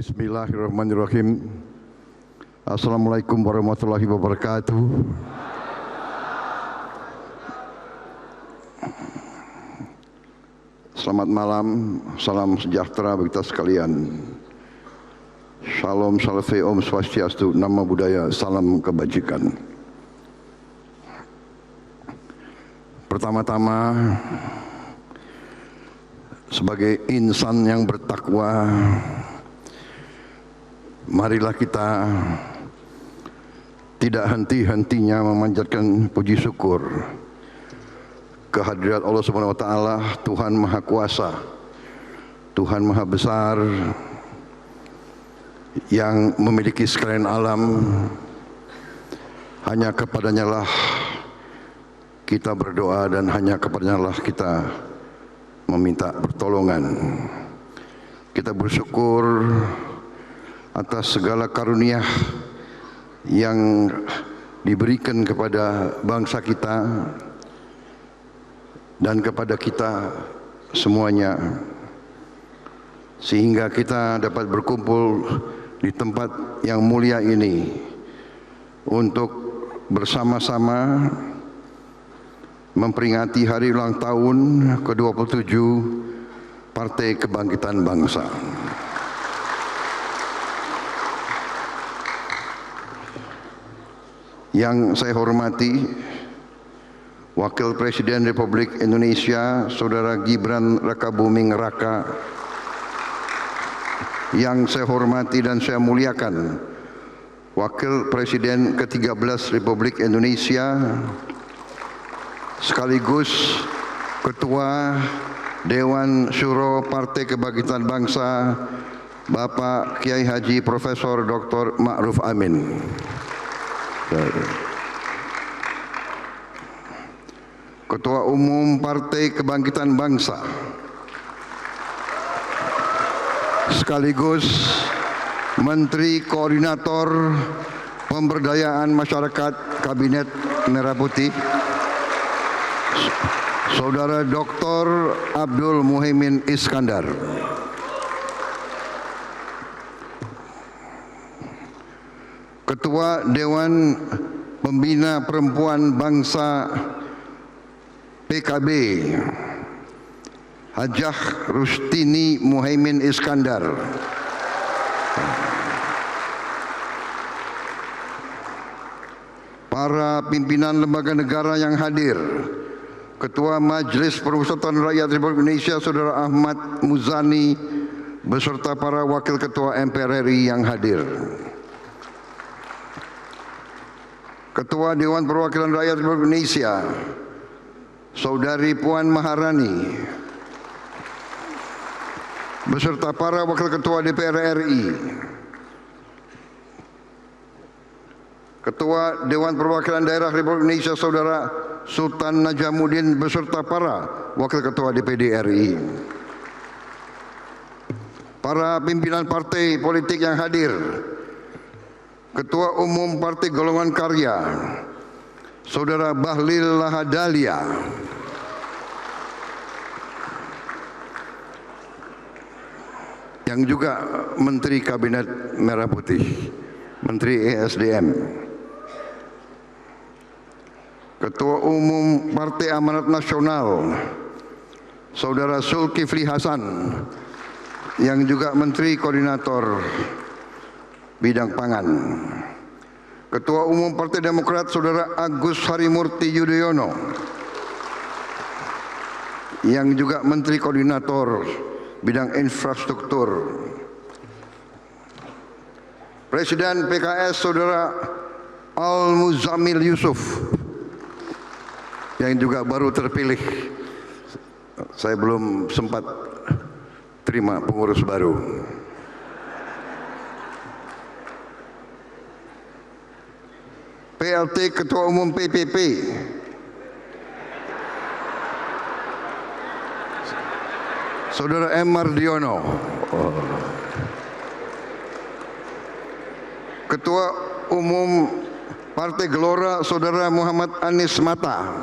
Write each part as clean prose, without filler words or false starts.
Bismillahirrahmanirrahim. Assalamualaikum warahmatullahi wabarakatuh. Selamat malam, salam sejahtera bagi kita sekalian. Shalom, salve, om swastiastu, nama budaya, salam kebajikan. Pertama-tama, sebagai insan yang bertakwa, marilah kita tidak henti-hentinya memanjatkan puji syukur kehadirat Allah Subhanahu wa taala, Tuhan Maha Kuasa, Tuhan Maha Besar yang memiliki sekalian alam. Hanya kepadanya lah kita berdoa dan hanya kepadanya lah kita meminta pertolongan. Kita bersyukur atas segala karunia yang diberikan kepada bangsa kita dan kepada kita semuanya, sehingga kita dapat berkumpul di tempat yang mulia ini untuk bersama-sama memperingati hari ulang tahun ke-27 Partai Kebangkitan Bangsa. Yang saya hormati Wakil Presiden Republik Indonesia Saudara Gibran Rakabuming Raka, yang saya hormati dan saya muliakan Wakil Presiden ke-13 Republik Indonesia sekaligus Ketua Dewan Syuro Partai Kebangkitan Bangsa Bapak Kiai Haji Profesor Dr. Ma'ruf Amin. Ketua Umum Partai Kebangkitan Bangsa sekaligus Menteri Koordinator Pemberdayaan Masyarakat Kabinet Merah Putih Saudara Dr. Abdul Muhaimin Iskandar. Ketua Dewan Pembina Perempuan Bangsa PKB Hajah Rustini Muhaimin Iskandar. Para pimpinan lembaga negara yang hadir, Ketua Majelis Permusyawaratan Rakyat Republik Indonesia Saudara Ahmad Muzani beserta para wakil ketua MPR RI yang hadir, Ketua Dewan Perwakilan Rakyat Republik Indonesia Saudari Puan Maharani beserta para wakil ketua DPR RI, Ketua Dewan Perwakilan Daerah Republik Indonesia Saudara Sultan Najamuddin beserta para wakil ketua DPD RI, para pimpinan partai politik yang hadir, Ketua Umum Partai Golongan Karya Saudara Bahlil Lahadalia, yang juga Menteri Kabinet Merah Putih, Menteri ESDM, Ketua Umum Partai Amanat Nasional Saudara Zulkifli Hasan, yang juga Menteri Koordinator Bidang Pangan, Ketua Umum Partai Demokrat Saudara Agus Harimurti Yudhoyono, yang juga Menteri Koordinator Bidang Infrastruktur, Presiden PKS Saudara Al-Muzammil Yusuf, yang juga baru terpilih. Saya belum sempat terima pengurus baru. PLT Ketua Umum PPP Saudara M. Mardiono, Ketua Umum Partai Gelora Saudara Muhammad Anies Mata,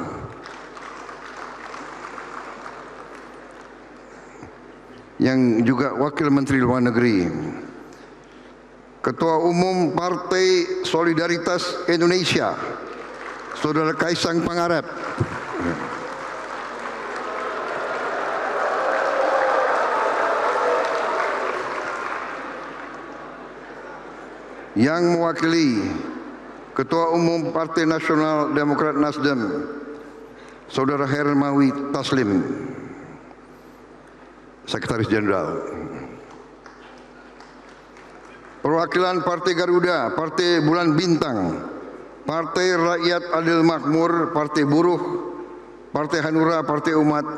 yang juga Wakil Menteri Luar Negeri Ketua Umum Partai Solidaritas Indonesia, Saudara Kaisang Pangarep. Yang mewakili Ketua Umum Partai Nasional Demokrat Nasdem, Saudara Hermawi Taslim, Sekretaris Jenderal. Perwakilan Partai Garuda, Partai Bulan Bintang, Partai Rakyat Adil Makmur, Partai Buruh, Partai Hanura, Partai Umat,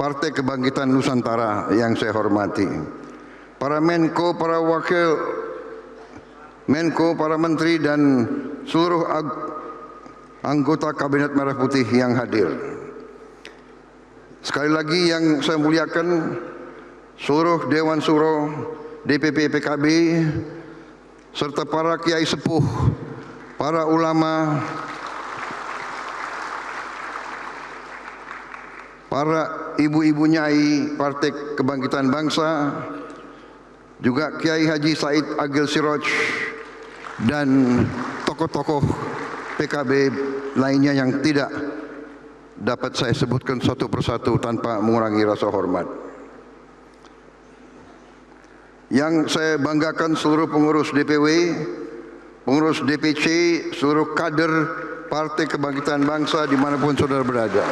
Partai Kebangkitan Nusantara yang saya hormati. Para Menko, para Wakil Menko, para Menteri dan seluruh anggota Kabinet Merah Putih yang hadir. Sekali lagi yang saya muliakan seluruh Dewan Suro, DPP PKB, serta para kiai sepuh, para ulama, para ibu-ibu nyai Partai Kebangkitan Bangsa, juga Kiai Haji Said Agil Siroj, dan tokoh-tokoh PKB lainnya yang tidak dapat saya sebutkan satu persatu tanpa mengurangi rasa hormat. Yang saya banggakan seluruh pengurus DPW, pengurus DPC, seluruh kader Partai Kebangkitan Bangsa dimanapun saudara berada.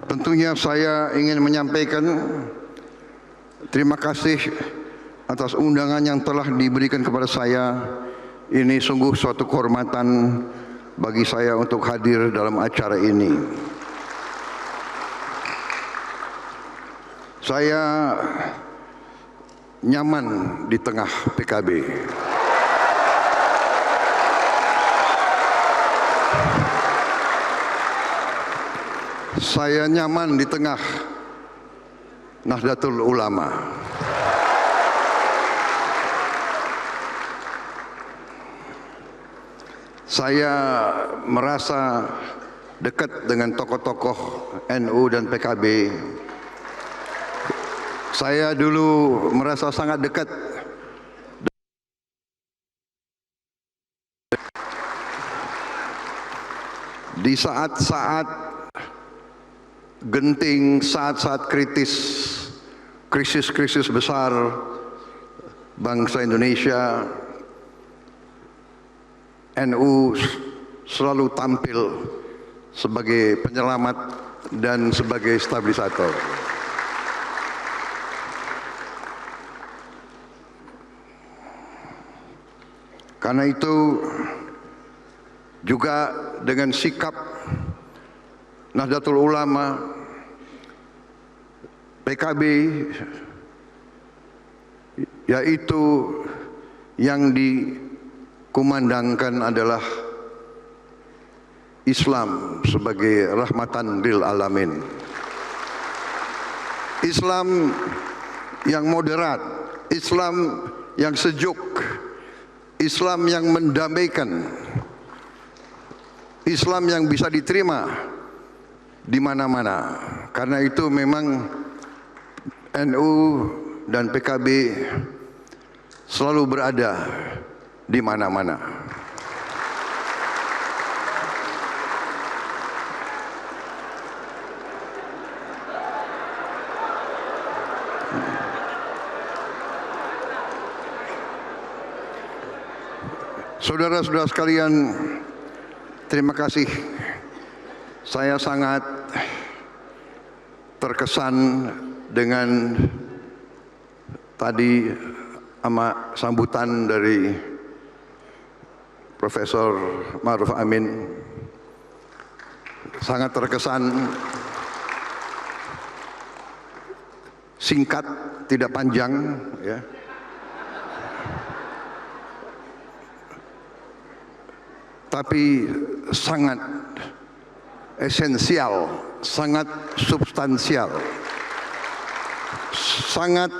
Tentunya saya ingin menyampaikan terima kasih atas undangan yang telah diberikan kepada saya. Ini sungguh suatu kehormatan bagi saya untuk hadir dalam acara ini. Saya nyaman di tengah PKB. Saya nyaman di tengah Nahdlatul Ulama. Saya merasa dekat dengan tokoh-tokoh NU dan PKB. Saya dulu merasa sangat dekat di saat-saat genting, saat-saat krisis besar bangsa Indonesia. NU selalu tampil sebagai penyelamat dan sebagai stabilisator. Karena itu juga dengan sikap Nahdlatul Ulama, PKB, yaitu yang dikumandangkan adalah Islam sebagai rahmatan lil alamin. Islam yang moderat, Islam yang sejuk, Islam yang mendamaikan, Islam yang bisa diterima di mana-mana. Karena itu memang NU dan PKB selalu berada di mana-mana. Saudara-saudara sekalian, terima kasih. Saya sangat terkesan dengan tadi sama sambutan dari Profesor Ma'ruf Amin. Sangat terkesan, singkat, tidak panjang, ya. Tapi sangat esensial, sangat substansial, sangat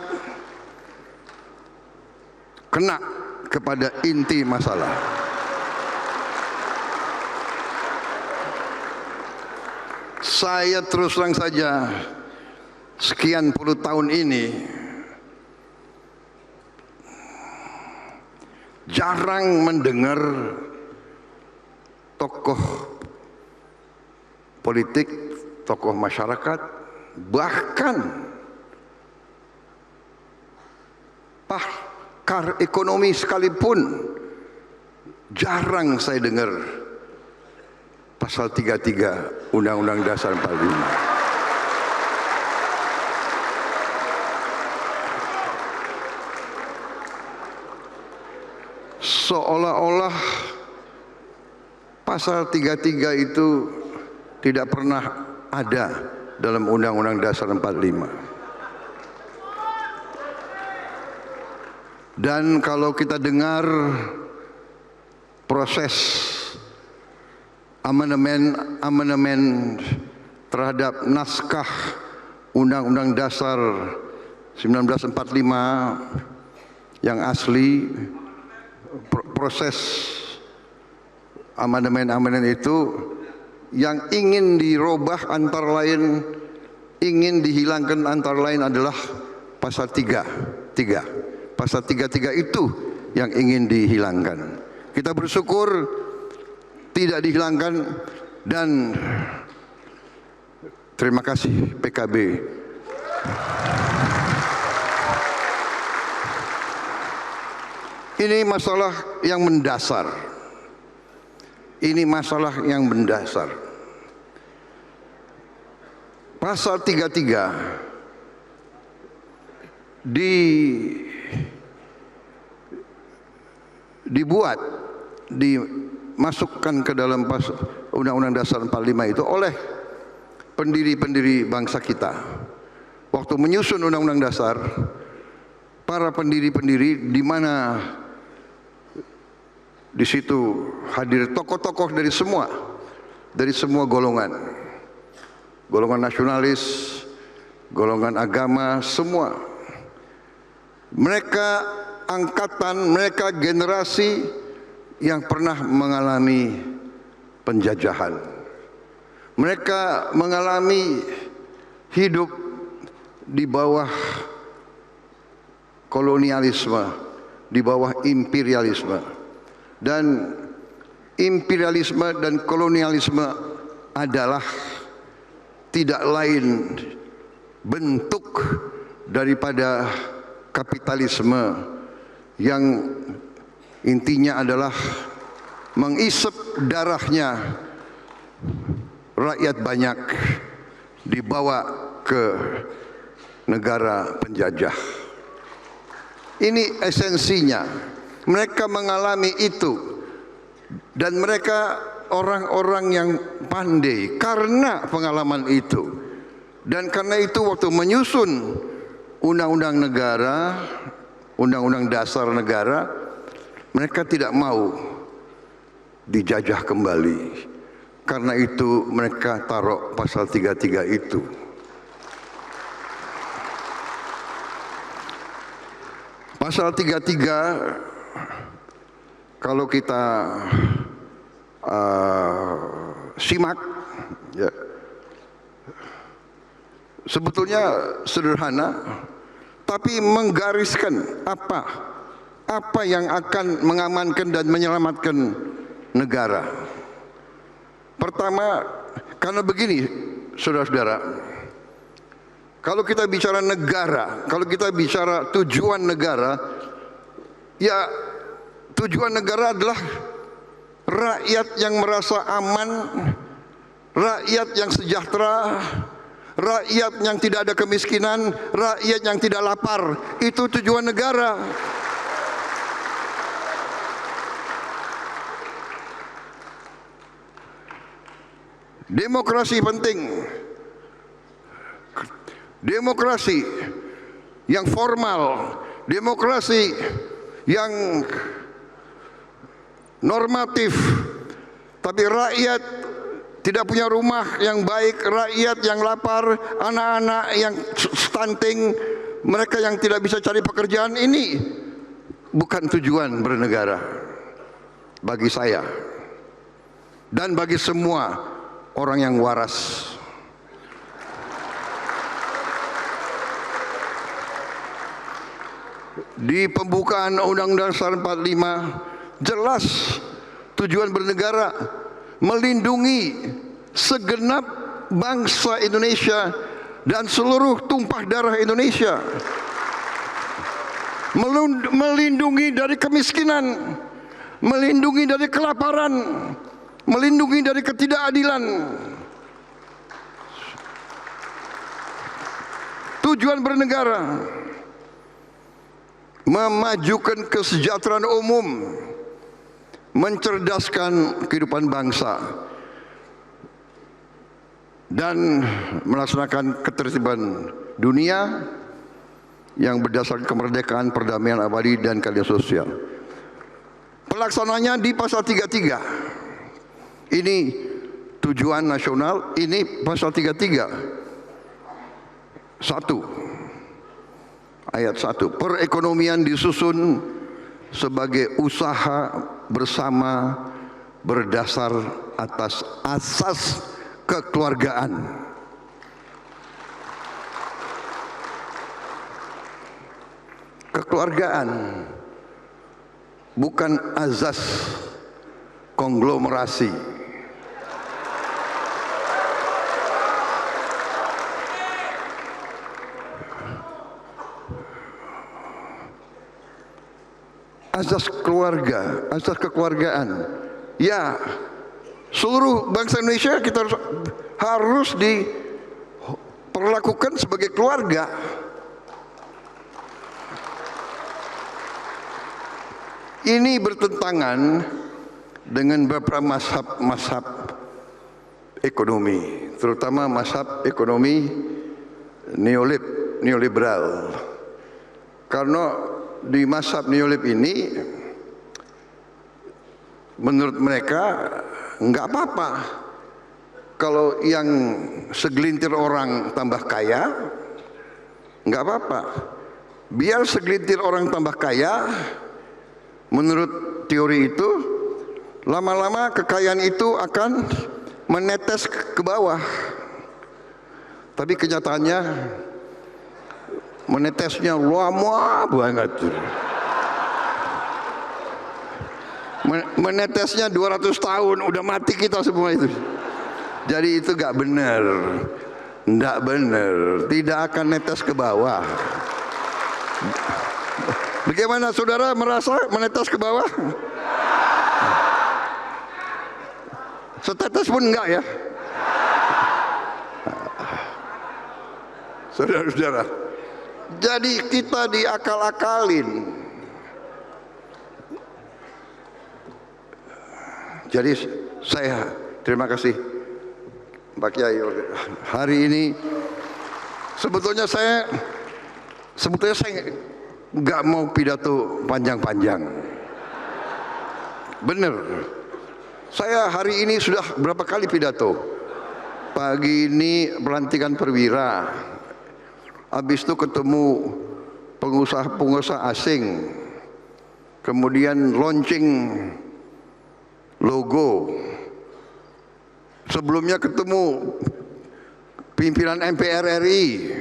kena kepada inti masalah. Saya terus terang saja, sekian puluh tahun ini jarang mendengar tokoh politik, tokoh masyarakat, bahkan pakar ekonomi sekalipun jarang saya dengar pasal 33 Undang-Undang Dasar 45. Seolah-olah pasal 33 itu tidak pernah ada dalam Undang-Undang Dasar 45. Dan kalau kita dengar proses amandemen terhadap naskah Undang-Undang Dasar 1945 yang asli, proses amandemen itu yang ingin dirubah antara lain, ingin dihilangkan antara lain adalah pasal 3. Pasal 33 itu yang ingin dihilangkan. Kita bersyukur tidak dihilangkan, dan terima kasih PKB. Ini masalah yang mendasar. Ini masalah yang mendasar. Pasal 33 dimasukkan ke dalam Undang-Undang Dasar 45 itu oleh pendiri-pendiri bangsa kita. Waktu menyusun Undang-Undang Dasar, para pendiri-pendiri di mana di situ hadir tokoh-tokoh dari semua golongan nasionalis, golongan agama, semua. Mereka angkatan, mereka generasi yang pernah mengalami penjajahan. Mereka mengalami hidup di bawah kolonialisme, di bawah imperialisme. Dan imperialisme dan kolonialisme adalah tidak lain bentuk daripada kapitalisme yang intinya adalah mengisap darahnya rakyat banyak dibawa ke negara penjajah. Ini esensinya. Mereka mengalami itu, dan mereka orang-orang yang pandai karena pengalaman itu. Dan karena itu waktu menyusun undang-undang negara, undang-undang dasar negara, mereka tidak mau dijajah kembali. Karena itu mereka taruh pasal 33 itu. Pasal 33 kalau kita simak, ya, sebetulnya sederhana, tapi menggariskan apa yang akan mengamankan dan menyelamatkan negara. Pertama, karena begini, saudara-saudara, kalau kita bicara negara, kalau kita bicara tujuan negara, ya tujuan negara adalah rakyat yang merasa aman, rakyat yang sejahtera, rakyat yang tidak ada kemiskinan, rakyat yang tidak lapar. Itu tujuan negara. Demokrasi penting. Demokrasi yang formal, demokrasi yang normatif, tapi rakyat tidak punya rumah yang baik, rakyat yang lapar, anak-anak yang stunting, mereka yang tidak bisa cari pekerjaan, ini bukan tujuan bernegara bagi saya dan bagi semua orang yang waras. di pembukaan Undang-Undang Dasar 45 jelas tujuan bernegara melindungi segenap bangsa Indonesia dan seluruh tumpah darah Indonesia, melindungi dari kemiskinan, melindungi dari kelaparan, melindungi dari ketidakadilan. Tujuan bernegara memajukan kesejahteraan umum, mencerdaskan kehidupan bangsa, dan melaksanakan ketertiban dunia yang berdasarkan kemerdekaan, perdamaian abadi, dan keadilan sosial. Pelaksananya di pasal 33. Ini tujuan nasional, ini pasal 33. 1 ayat 1, perekonomian disusun sebagai usaha bersama berdasar atas asas kekeluargaan. Kekeluargaan, bukan azas konglomerasi. Asas keluarga, asas kekeluargaan. Ya, seluruh bangsa Indonesia kita harus diperlakukan sebagai keluarga. Ini bertentangan dengan beberapa mazhab ekonomi, terutama mazhab ekonomi neoliberal. Karena di mazhab neolib ini, menurut mereka nggak apa-apa kalau yang segelintir orang tambah kaya, nggak apa-apa. Biar segelintir orang tambah kaya, menurut teori itu, lama-lama kekayaan itu akan menetes ke bawah. Tapi kenyataannya menetesnya lama banget. Menetesnya 200 tahun, udah mati kita semua itu. Jadi itu gak benar. Nggak benar, tidak akan netes ke bawah. Bagaimana saudara merasa menetes ke bawah? Setetes pun enggak ya? Saudara-saudara, jadi kita diakal-akalin. Jadi saya terima kasih Pak Kiai. Hari ini sebetulnya saya nggak mau pidato panjang-panjang. Bener, saya hari ini sudah berapa kali pidato. Pagi ini pelantikan perwira, habis itu ketemu pengusaha-pengusaha asing, kemudian launching logo, sebelumnya ketemu pimpinan MPR RI,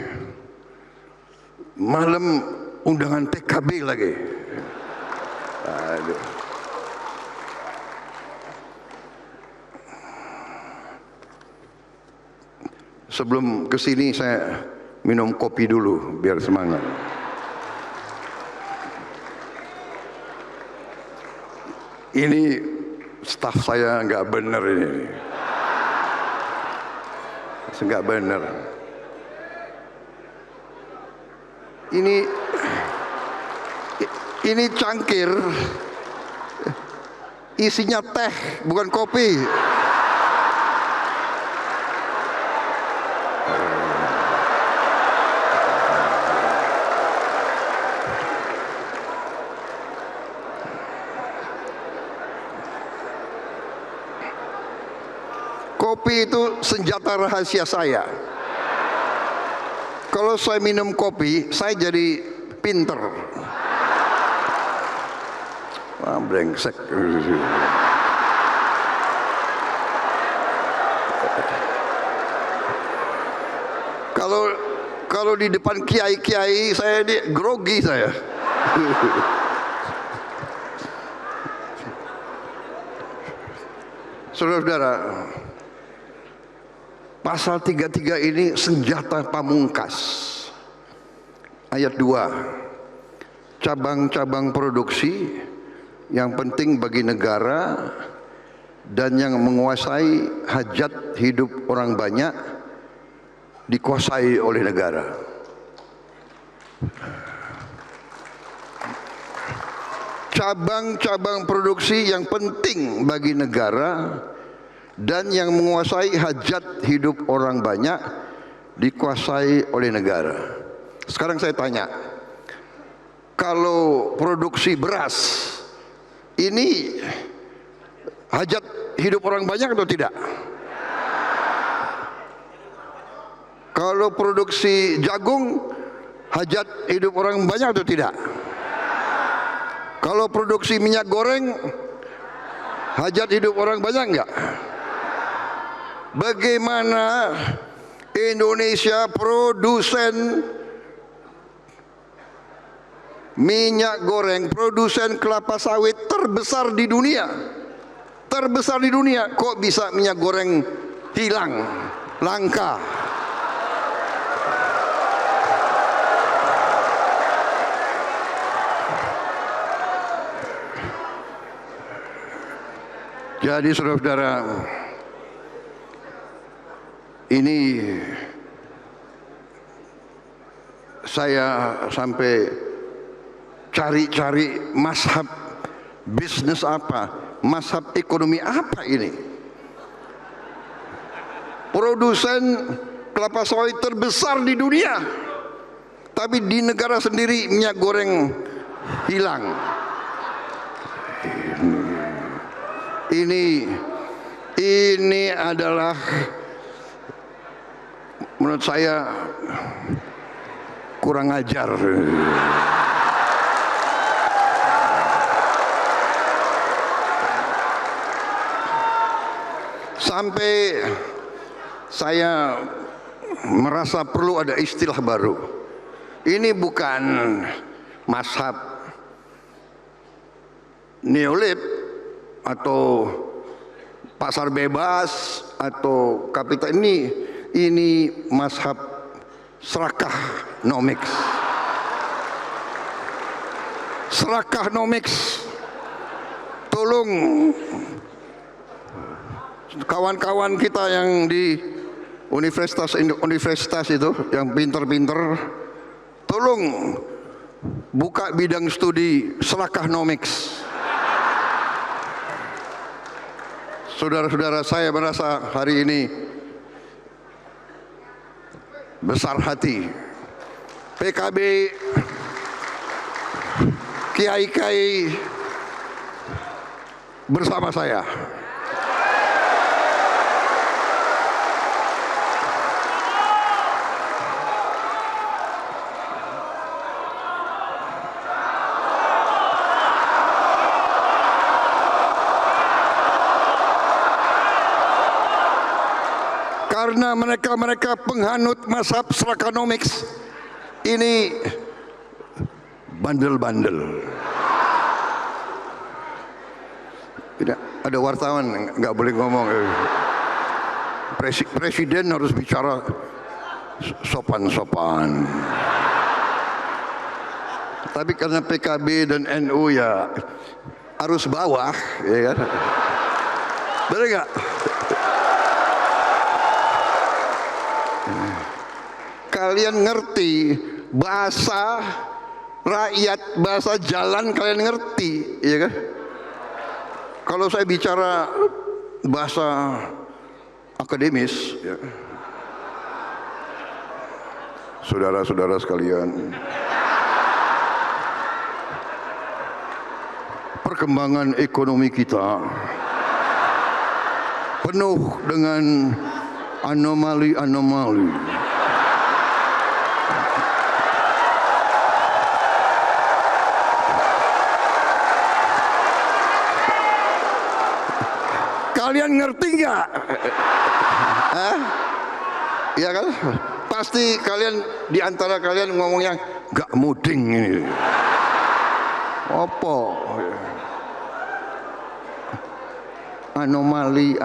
malam undangan PKB lagi. Aduh. Sebelum kesini saya minum kopi dulu biar semangat. Ini staf saya nggak bener ini, nggak bener. Ini cangkir isinya teh bukan kopi. Kopi itu senjata rahasia saya. Kalau saya minum kopi, saya jadi pinter. Wah, brengsek. Kalau di depan kiai-kiai saya grogi saya. Saudara-saudara, pasal 33 ini senjata pamungkas. Ayat 2, cabang-cabang produksi yang penting bagi negara dan yang menguasai hajat hidup orang banyak dikuasai oleh negara. Cabang-cabang produksi yang penting bagi negara dan yang menguasai hajat hidup orang banyak dikuasai oleh negara. Sekarang saya tanya, kalau produksi beras ini hajat hidup orang banyak atau tidak? Kalau produksi jagung hajat hidup orang banyak atau tidak? Kalau produksi minyak goreng hajat hidup orang banyak enggak? Bagaimana Indonesia produsen minyak goreng, produsen kelapa sawit terbesar di dunia, kok bisa minyak goreng hilang, langka? Jadi saudara-saudara, ini saya sampai cari-cari mazhab bisnis apa, mazhab ekonomi apa ini. Produsen kelapa sawit terbesar di dunia, tapi di negara sendiri minyak goreng hilang. Ini adalah menurut saya kurang ajar. Sampai saya merasa perlu ada istilah baru. Ini bukan mazhab neolib atau pasar bebas atau kapital, ini mazhab serakah nomics. Serakah nomics. Tolong kawan-kawan kita yang di universitas itu, yang pinter-pinter, tolong buka bidang studi serakah nomics. Saudara-saudara, saya merasa hari ini besar hati PKB, kiai-kiai bersama saya. Karena mereka penghanut mazhab serakanomics, ini bandel-bandel. Tidak ada wartawan nggak boleh ngomong. Presiden harus bicara sopan-sopan. Tapi karena PKB dan NU ya arus bawah, ya kan? Benar nggak? Kalian ngerti bahasa rakyat, bahasa jalan kalian ngerti, ya kan? Kalau saya bicara bahasa akademis, ya. Saudara-saudara sekalian, perkembangan ekonomi kita penuh dengan anomali-anomali. Kalian ngerti nggak? Ya kan? Pasti kalian, di antara kalian ngomongnya nggak muding ini. Opo? Anomali.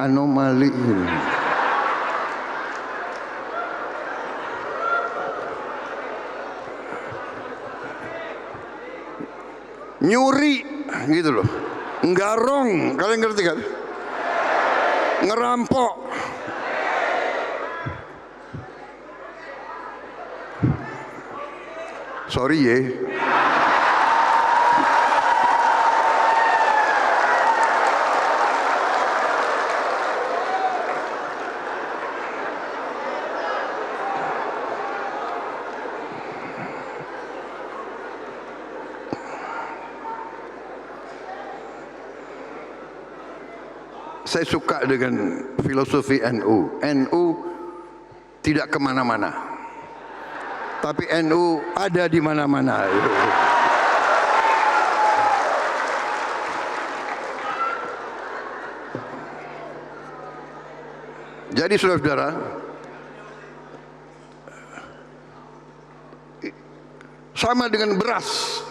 Nyuri gitu loh. Nggarong, kalian ngerti kan? Ngerampok. Sorry ya. Saya suka dengan filosofi NU. NU tidak kemana-mana, tapi NU ada di mana-mana. Jadi saudara-saudara, sama dengan beras.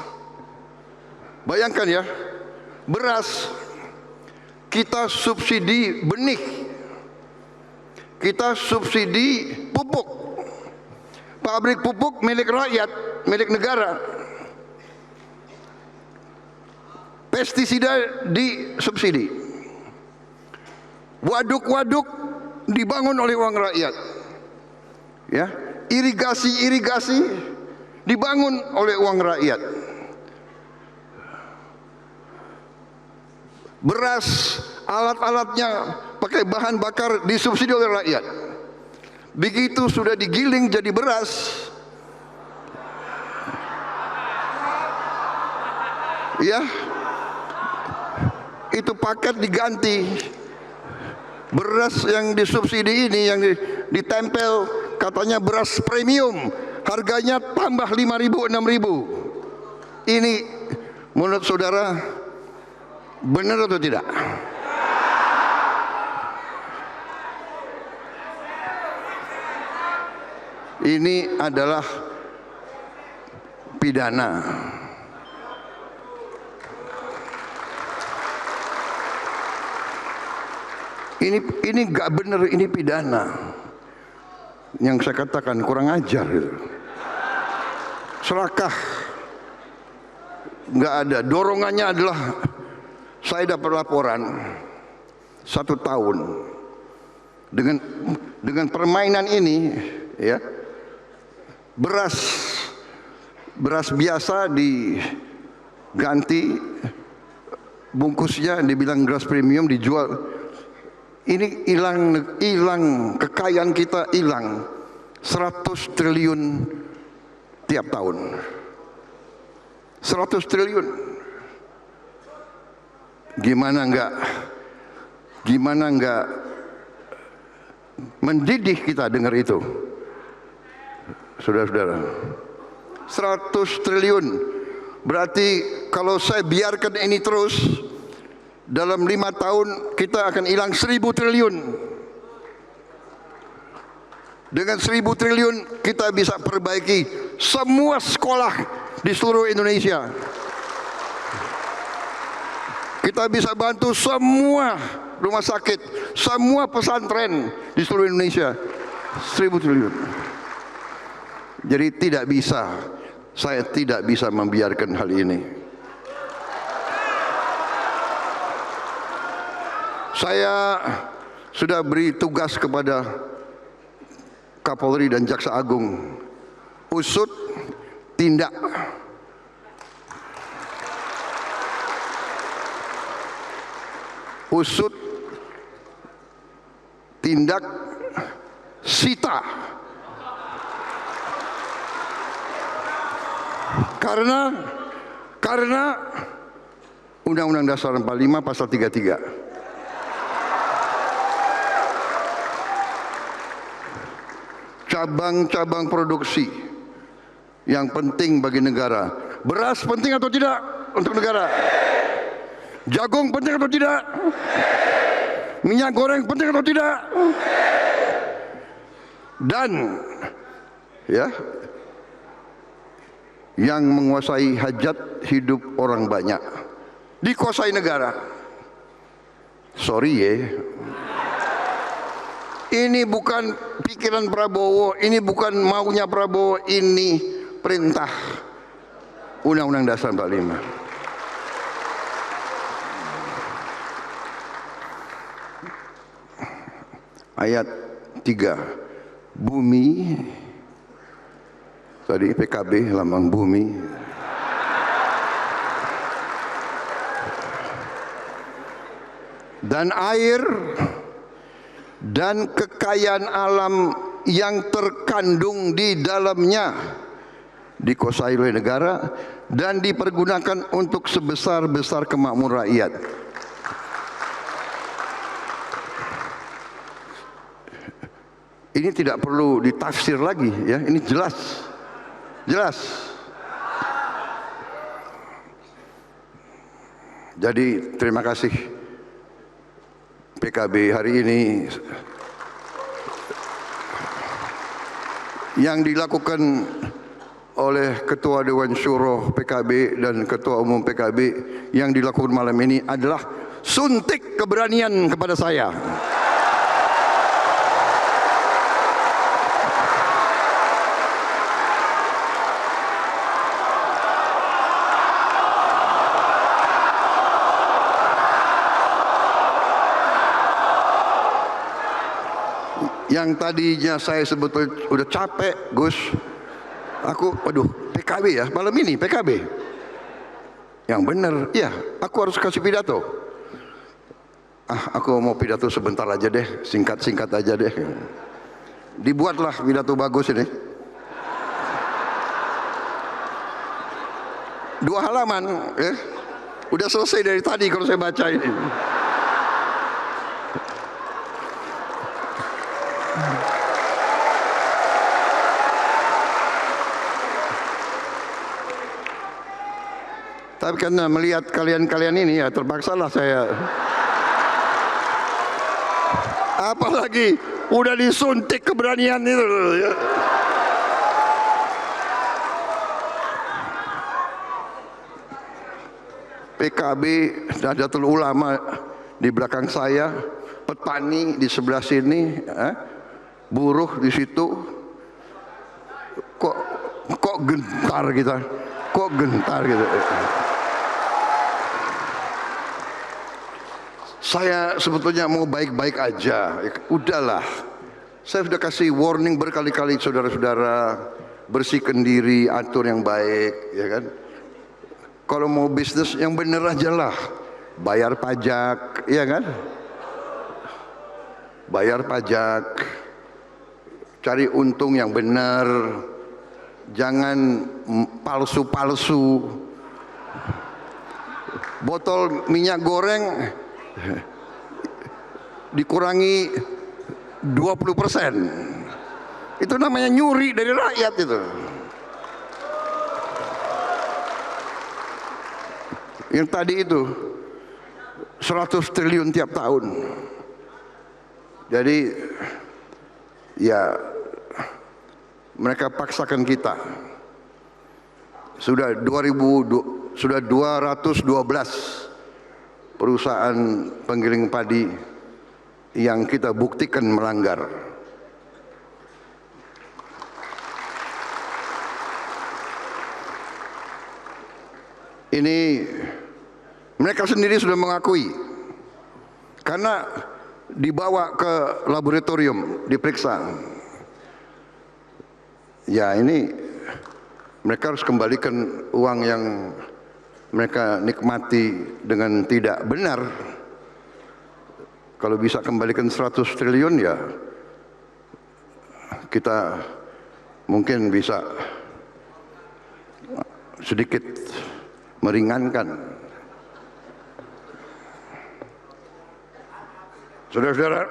Bayangkan ya, beras kita subsidi benih, kita subsidi pupuk. Pabrik pupuk milik rakyat, milik negara. Pestisida disubsidi. Waduk-waduk dibangun oleh uang rakyat. Ya, irigasi-irigasi dibangun oleh uang rakyat. Beras, alat-alatnya pakai bahan bakar disubsidi oleh rakyat. Begitu sudah digiling jadi beras, ya, itu paket diganti. Beras yang disubsidi ini yang ditempel katanya beras premium, harganya tambah 5.000, 6.000. Ini menurut saudara benar atau tidak? Ini adalah pidana. Ini nggak benar, ini pidana. Yang saya katakan kurang ajar gitu. Serakah. Nggak ada. Dorongannya adalah saya dapat laporan 1 tahun dengan permainan ini, ya. Beras biasa diganti bungkusnya, dibilang beras premium, dijual. Ini hilang kekayaan kita, hilang 100 triliun tiap tahun. 100 triliun. Gimana enggak mendidih kita dengar itu, saudara-saudara. 100 triliun berarti kalau saya biarkan ini terus, dalam 5 tahun kita akan hilang 1.000 triliun. Dengan 1.000 triliun kita bisa perbaiki semua sekolah di seluruh Indonesia. Kita bisa bantu semua rumah sakit, semua pesantren di seluruh Indonesia. 1.000 triliun. Jadi tidak bisa, saya tidak bisa membiarkan hal ini. Saya sudah beri tugas kepada Kapolri dan Jaksa Agung, usut, tindak. Usut, tindak, sita. Karena Undang-Undang Dasar 45 pasal 33. Cabang-cabang produksi yang penting bagi negara. Beras penting atau tidak untuk negara? Jagung penting atau tidak? Minyak goreng penting atau tidak? Dan ya, yang menguasai hajat hidup orang banyak, dikuasai negara. Sorry ya, ini bukan pikiran Prabowo, ini bukan maunya Prabowo, ini perintah Undang-Undang Dasar 45. Ayat 3, bumi, tadi PKB lambang bumi, dan air dan kekayaan alam yang terkandung di dalamnya dikuasai oleh negara dan dipergunakan untuk sebesar-besar kemakmuran rakyat. Ini tidak perlu ditafsir lagi ya, ini jelas. Jadi terima kasih PKB hari ini yang dilakukan oleh Ketua Dewan Syuro PKB dan Ketua Umum PKB yang dilakukan malam ini adalah suntik keberanian kepada saya. Yang tadinya saya sebetulnya udah capek, Gus. Waduh, PKB ya, malam ini PKB. Yang benar, ya, aku harus kasih pidato. Aku mau pidato sebentar aja deh, singkat-singkat aja deh. Dibuatlah pidato bagus ini. 2 halaman, ya. Udah selesai dari tadi kalau saya baca ini. Tapi karena melihat kalian-kalian ini ya terpaksalah saya. Apalagi udah disuntik keberanian itu ya. PKB, Nahdlatul Ulama di belakang saya, petani di sebelah sini, buruh di situ. Kok gentar kita? Kok gentar gitu? Saya sebetulnya mau baik-baik aja. Udahlah. Saya sudah kasih warning berkali-kali saudara-saudara, bersihkan diri, atur yang baik, ya kan? Kalau mau bisnis yang bener aja lah. Bayar pajak, ya kan? Bayar pajak. Cari untung yang benar. Jangan palsu-palsu. Botol minyak goreng dikurangi 20%. Itu namanya nyuri dari rakyat itu. Yang tadi itu 100 triliun tiap tahun. Jadi ya mereka paksakan kita. Sudah 212 perusahaan penggiling padi yang kita buktikan melanggar. Ini mereka sendiri sudah mengakui, karena dibawa ke laboratorium diperiksa. Ya ini mereka harus kembalikan uang yang mereka nikmati dengan tidak benar. Kalau bisa kembalikan 100 triliun ya kita mungkin bisa sedikit meringankan. Saudara-saudara,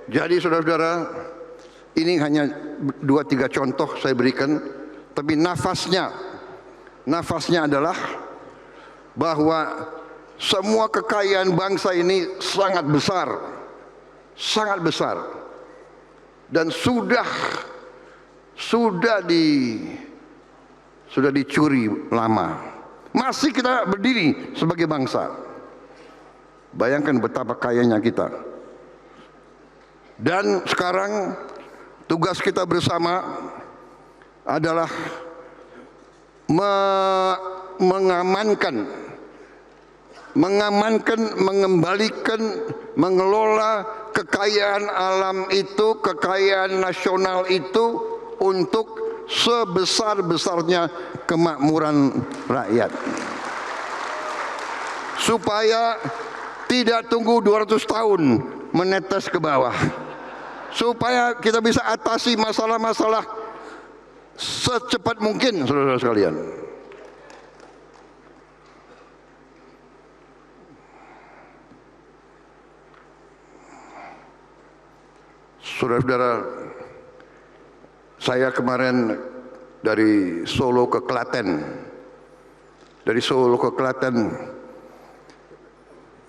jadi saudara-saudara, ini hanya 2-3 contoh saya berikan, tapi nafasnya adalah bahwa semua kekayaan bangsa ini sangat besar, dan sudah dicuri lama. Masih kita berdiri sebagai bangsa. Bayangkan betapa kayanya kita. Dan sekarang tugas kita bersama adalah mengamankan, mengembalikan, mengelola kekayaan alam itu, kekayaan nasional itu untuk sebesar-besarnya kemakmuran rakyat. Supaya tidak tunggu 200 tahun menetes ke bawah. Supaya kita bisa atasi masalah-masalah secepat mungkin, saudara-saudara sekalian. Saudara-saudara, saya kemarin dari Solo ke Klaten. Dari Solo ke Klaten,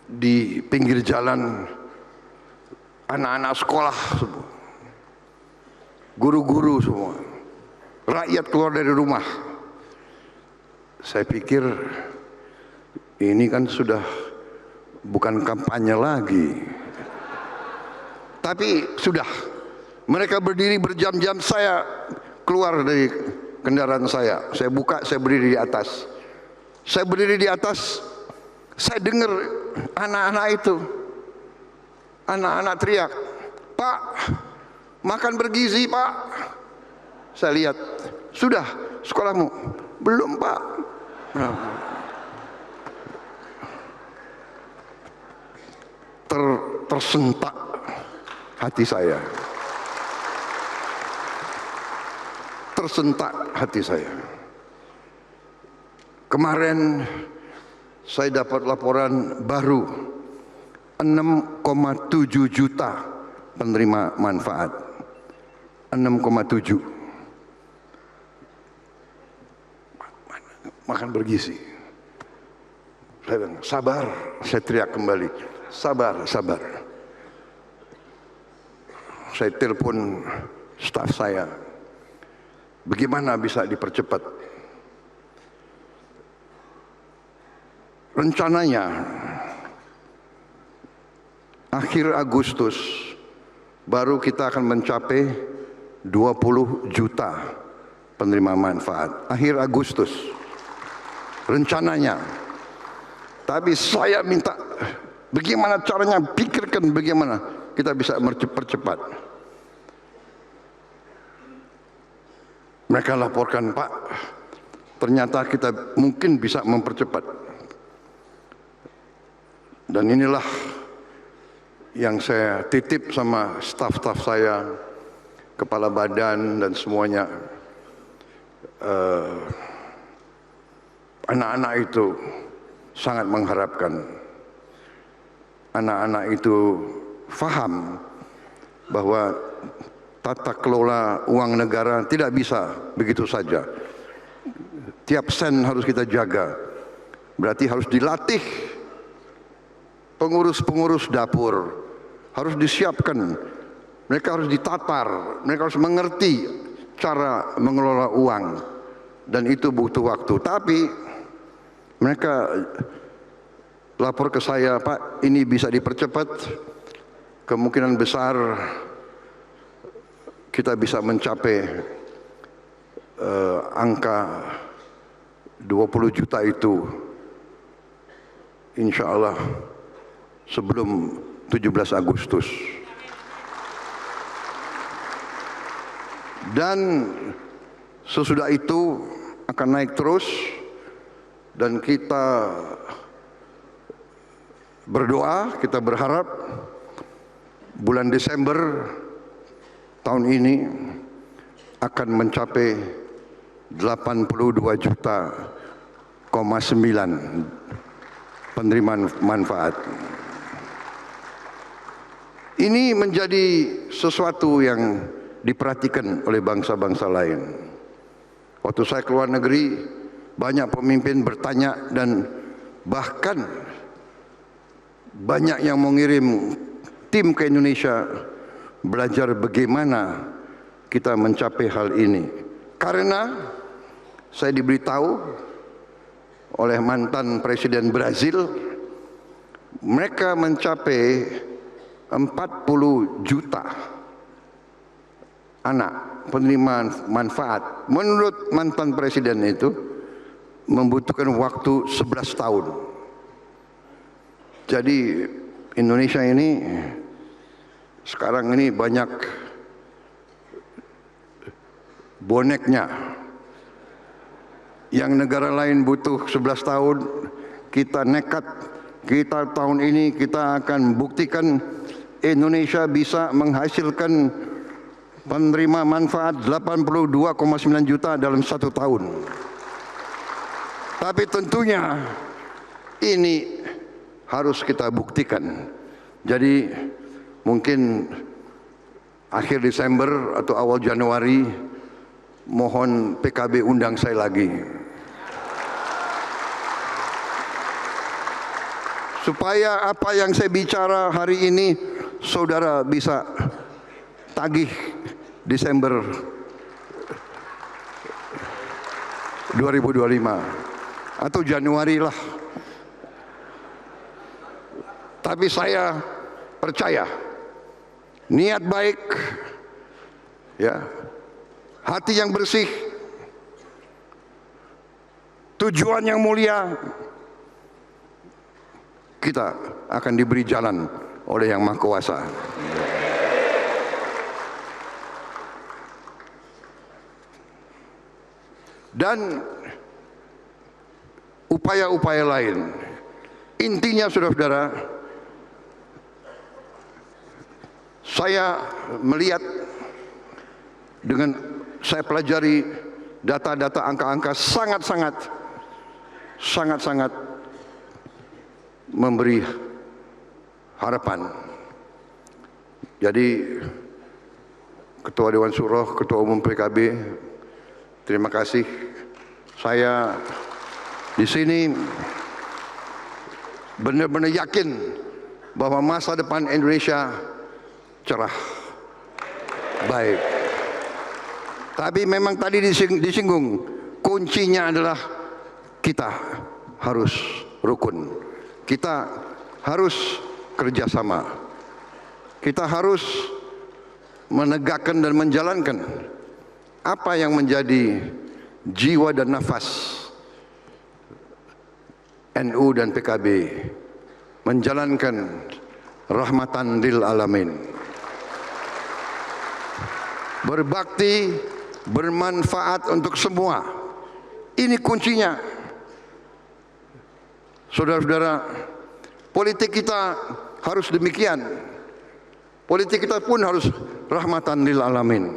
di pinggir jalan anak-anak sekolah semua, guru-guru semua, rakyat keluar dari rumah. Saya pikir ini kan sudah bukan kampanye lagi, tapi sudah mereka berdiri berjam-jam. Saya keluar dari kendaraan saya buka, saya berdiri di atas. Saya berdiri di atas, saya dengar anak-anak itu, anak-anak teriak, "Pak, makan bergizi, Pak." Saya lihat, "Sudah sekolahmu?" "Belum, Pak." Tersentak hati saya. Tersentak hati saya. Kemarin saya dapat laporan baru, 6,7 juta penerima manfaat. 6,7. Makan bergizi. Saya bilang, "Sabar." Saya teriak kembali, "Sabar, sabar." Saya telepon staf saya, bagaimana bisa dipercepat? Rencananya akhir Agustus baru kita akan mencapai 20 juta penerima manfaat. Akhir Agustus rencananya. Tapi saya minta, bagaimana caranya, pikirkan bagaimana kita bisa mempercepat. Mereka laporkan, "Pak, ternyata kita mungkin bisa mempercepat." Dan inilah yang saya titip sama staf-staf saya, kepala badan dan semuanya. Anak-anak itu sangat mengharapkan. Anak-anak itu faham bahwa tata kelola uang negara tidak bisa begitu saja. Tiap sen harus kita jaga. Berarti harus dilatih pengurus-pengurus dapur, harus disiapkan, mereka harus ditatar, mereka harus mengerti cara mengelola uang, dan itu butuh waktu. Tapi mereka lapor ke saya, "Pak, ini bisa dipercepat, kemungkinan besar kita bisa mencapai angka 20 juta itu, insya Allah sebelum 17 Agustus. Dan sesudah itu akan naik terus, dan kita berdoa, kita berharap bulan Desember tahun ini akan mencapai 82 juta, 9 penerima manfaat. Ini menjadi sesuatu yang diperhatikan oleh bangsa-bangsa lain. Waktu saya keluar negeri, banyak pemimpin bertanya, dan bahkan banyak yang mengirim tim ke Indonesia belajar bagaimana kita mencapai hal ini. Karena saya diberitahu oleh mantan Presiden Brazil, mereka mencapai 40 juta anak penerima manfaat. Menurut mantan Presiden itu membutuhkan waktu 11 tahun. Jadi Indonesia ini sekarang ini banyak boneknya. Yang negara lain butuh 11 tahun, kita nekat. Kita tahun ini kita akan buktikan Indonesia bisa menghasilkan penerima manfaat 82,9 juta dalam 1 tahun. Tapi tentunya ini harus kita buktikan. Jadi mungkin akhir Desember atau awal Januari mohon PKB undang saya lagi. Supaya apa yang saya bicara hari ini saudara bisa tagih Desember 2025 atau Januari lah. Tapi saya percaya niat baik, ya, hati yang bersih, tujuan yang mulia, kita akan diberi jalan oleh Yang Maha Kuasa. Dan upaya-upaya lain. Intinya saudara-saudara, saya melihat dengan saya pelajari data-data, angka-angka sangat-sangat memberi harapan. Jadi Ketua Dewan Syuro, Ketua Umum PKB, terima kasih. Saya di sini benar-benar yakin bahwa masa depan Indonesia cerah, baik. Tapi memang tadi disinggung, kuncinya adalah kita harus rukun. Kita harus kerjasama. Kita harus menegakkan dan menjalankan apa yang menjadi jiwa dan nafas NU dan PKB, menjalankan rahmatan lil alamin, berbakti, bermanfaat untuk semua. Ini kuncinya. Saudara-saudara, politik kita harus demikian. Politik kita pun harus rahmatan lil alamin.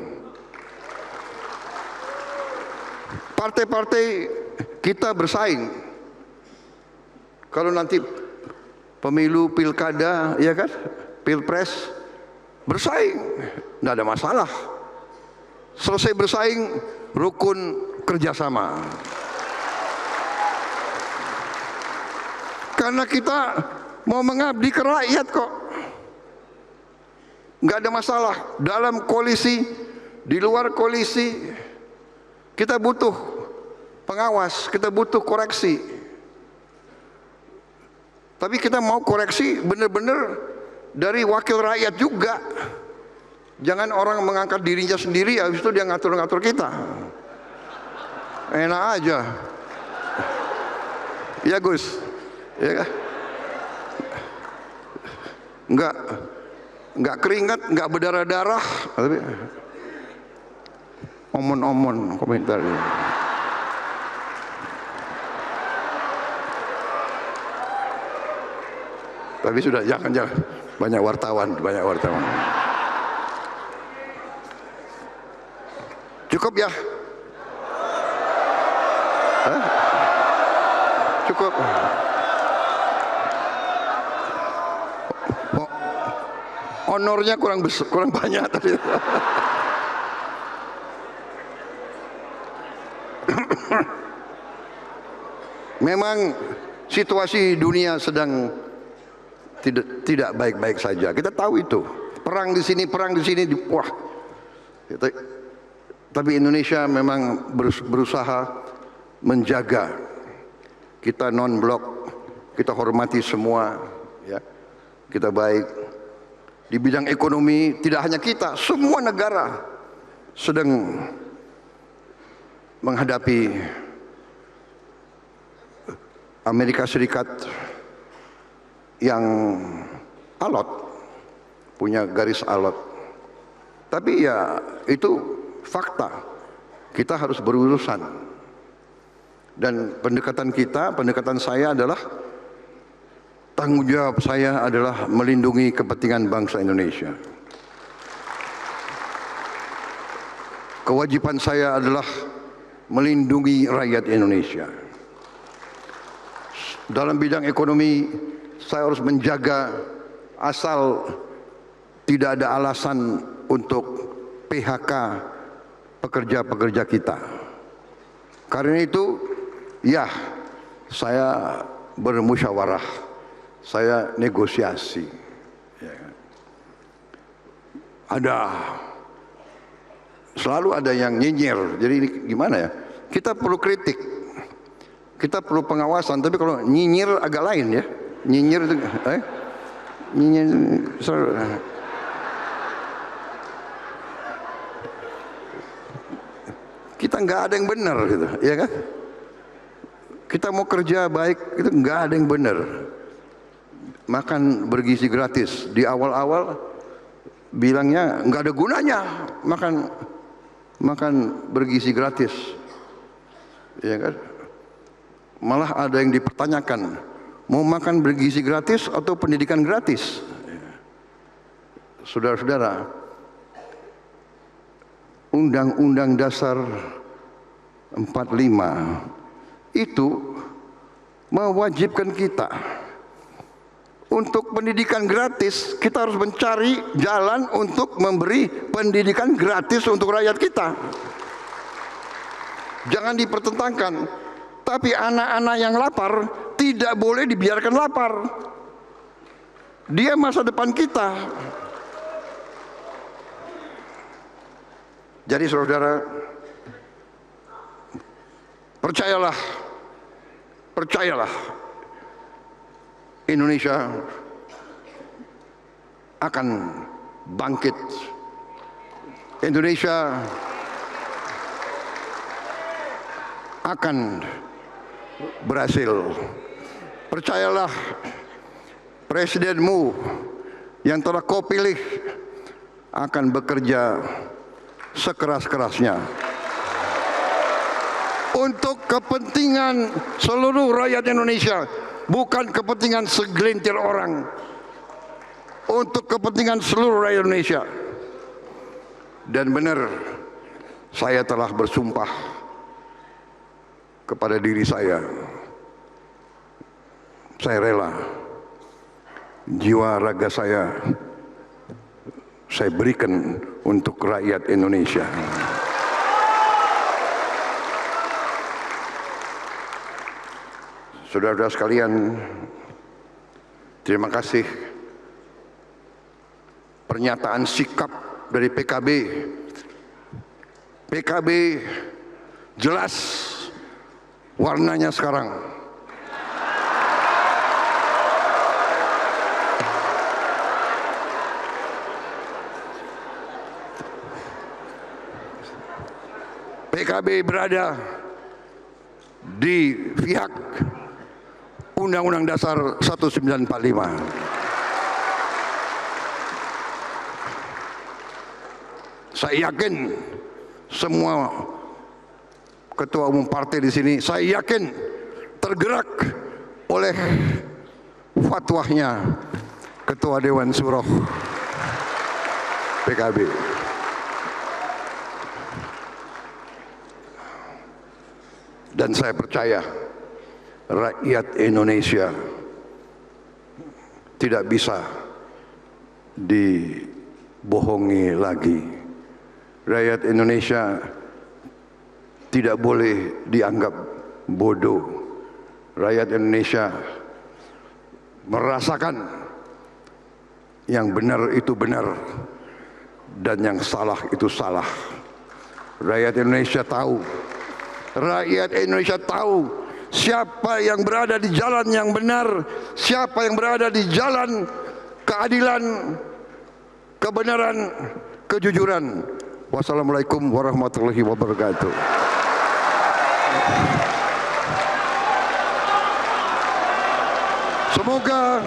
Partai-partai kita bersaing. Kalau nanti pemilu, pilkada, ya kan, pilpres, bersaing, tidak ada masalah. Selesai bersaing, rukun kerjasama. Karena kita mau mengabdi ke rakyat kok. Nggak ada masalah. Dalam koalisi, di luar koalisi, kita butuh pengawas, kita butuh koreksi. Tapi kita mau koreksi benar-benar dari wakil rakyat juga. Jangan orang mengangkat dirinya sendiri, habis itu dia ngatur-ngatur kita. Enak aja. Ya Gus. Ya, nggak keringat, nggak berdarah-darah, tapi omon-omon komentar. Tapi sudah jangan banyak wartawan. Cukup ya? Hah? Cukup. Honornya kurang banyak tadi. Memang situasi dunia sedang tidak baik-baik saja. Kita tahu itu. perang di sini, wah. Tapi Indonesia memang berusaha menjaga kita non-blok, kita hormati semua, ya, kita baik. Di bidang ekonomi tidak hanya kita, semua negara sedang menghadapi Amerika Serikat yang alot, punya garis alot. Tapi ya itu fakta, kita harus berurusan. Dan pendekatan saya adalah, tanggung jawab saya adalah melindungi kepentingan bangsa Indonesia. Kewajiban saya adalah melindungi rakyat Indonesia. Dalam bidang ekonomi, saya harus menjaga asal tidak ada alasan untuk PHK pekerja-pekerja kita. Karena itu, ya, saya bermusyawarah, saya negosiasi. Selalu ada yang nyinyir. Jadi ini gimana ya? Kita perlu kritik, kita perlu pengawasan. Tapi kalau nyinyir agak lain ya. Nyinyir itu, nyinyir. Kita nggak ada yang benar gitu, ya kan? Kita mau kerja baik, itu nggak ada yang benar. Makan bergizi gratis di awal-awal bilangnya nggak ada gunanya makan bergizi gratis, ya kan? Malah ada yang dipertanyakan, mau makan bergizi gratis atau pendidikan gratis? Saudara-saudara, Undang-Undang Dasar 45 itu mewajibkan kita untuk pendidikan gratis. Kita harus mencari jalan untuk memberi pendidikan gratis untuk rakyat kita. Jangan dipertentangkan. Tapi anak-anak yang lapar tidak boleh dibiarkan lapar. Dia masa depan kita. Jadi saudara, percayalah, Indonesia akan bangkit. Indonesia akan berhasil. Percayalah, presidenmu yang telah kau pilih akan bekerja sekeras-kerasnya untuk kepentingan seluruh rakyat Indonesia, bukan kepentingan segelintir orang, untuk kepentingan seluruh rakyat Indonesia. Dan benar, saya telah bersumpah kepada diri saya rela jiwa raga saya berikan untuk rakyat Indonesia. Saudara-saudara sekalian, terima kasih pernyataan sikap dari PKB. PKB jelas warnanya sekarang. PKB berada di pihak Undang-Undang Dasar 1945. Saya yakin semua ketua umum partai di sini, saya yakin tergerak oleh fatwanya Ketua Dewan Syuro PKB. Dan saya percaya rakyat Indonesia tidak bisa dibohongi lagi. Rakyat Indonesia tidak boleh dianggap bodoh. Rakyat Indonesia merasakan yang benar itu benar dan yang salah itu salah. Rakyat Indonesia tahu. Rakyat Indonesia tahu siapa yang berada di jalan yang benar, siapa yang berada di jalan keadilan, kebenaran, kejujuran. Wassalamualaikum warahmatullahi wabarakatuh. Semoga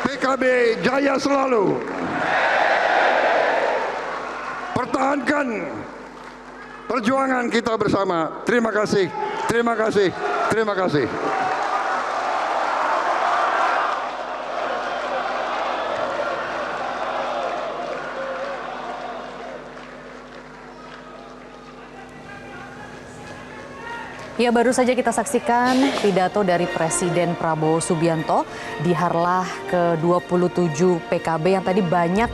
PKB jaya selalu. Pertahankan perjuangan kita bersama. Terima kasih, terima kasih, terima kasih. Ya, baru saja kita saksikan pidato dari Presiden Prabowo Subianto di Harlah ke-27 PKB yang tadi banyak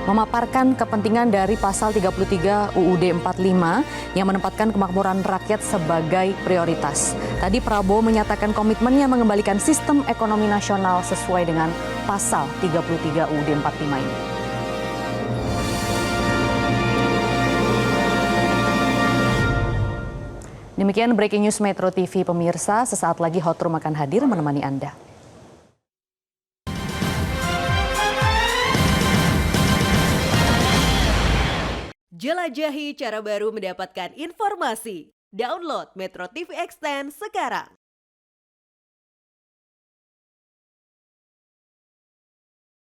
memaparkan kepentingan dari pasal 33 UUD 45 yang menempatkan kemakmuran rakyat sebagai prioritas. Tadi Prabowo menyatakan komitmennya mengembalikan sistem ekonomi nasional sesuai dengan pasal 33 UUD 45 ini. Demikian breaking news Metro TV pemirsa, sesaat lagi Hot Room akan hadir menemani Anda. Jelajahi cara baru mendapatkan informasi. Download Metro TV Extend sekarang.